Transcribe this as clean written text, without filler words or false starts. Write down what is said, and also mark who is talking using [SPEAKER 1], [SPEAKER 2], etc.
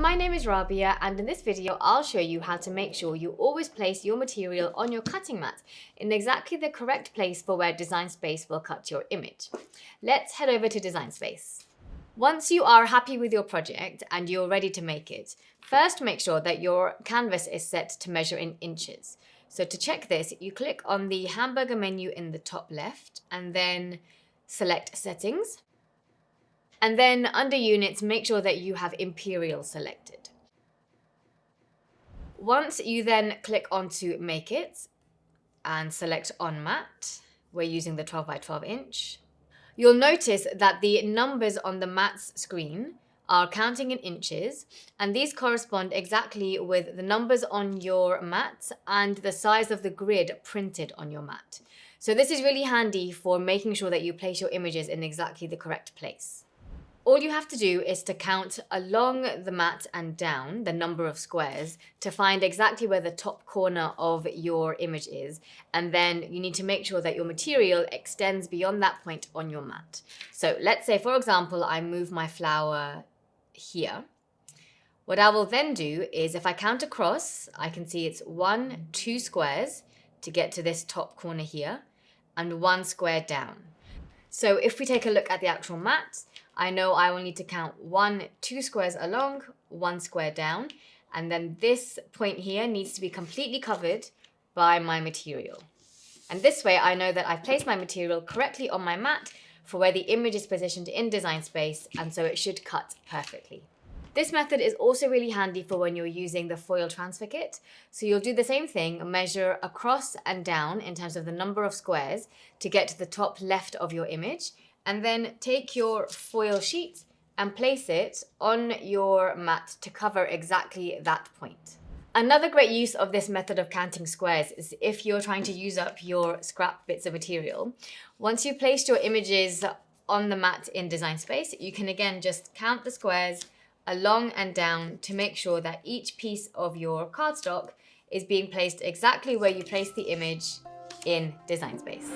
[SPEAKER 1] my name is Rabia, and in this video I'll show you how to make sure you always place your material on your cutting mat in exactly the correct place for where Design Space will cut your image. Let's head over to Design Space. Once you are happy with your project and you're ready to make it, first make sure that your canvas is set to measure in inches. So to check this, you click on the hamburger menu in the top left and then select Settings. And then under Units, make sure that you have Imperial selected. Once you then click onto Make It and select On Mat, we're using the 12 by 12 inch. You'll notice that the numbers on the mat's screen are counting in inches, and these correspond exactly with the numbers on your mat and the size of the grid printed on your mat. So this is really handy for making sure that you place your images in exactly the correct place. All you have to do is to count along the mat and down the number of squares to find exactly where the top corner of your image is. And then you need to make sure that your material extends beyond that point on your mat. So let's say, for example, I move my flower here. What I will then do is if I count across, I can see it's 2 squares to get to this top corner here and 1 square down. So if we take a look at the actual mat, I know I will need to count 2 squares along, 1 square down, and then this point here needs to be completely covered by my material. And this way I know that I've placed my material correctly on my mat for where the image is positioned in Design Space, and so it should cut perfectly. This method is also really handy for when you're using the foil transfer kit. So you'll do the same thing, measure across and down in terms of the number of squares to get to the top left of your image, and then take your foil sheet and place it on your mat to cover exactly that point. Another great use of this method of counting squares is if you're trying to use up your scrap bits of material. Once you've placed your images on the mat in Design Space, you can again just count the squares along and down to make sure that each piece of your cardstock is being placed exactly where you placed the image in Design Space.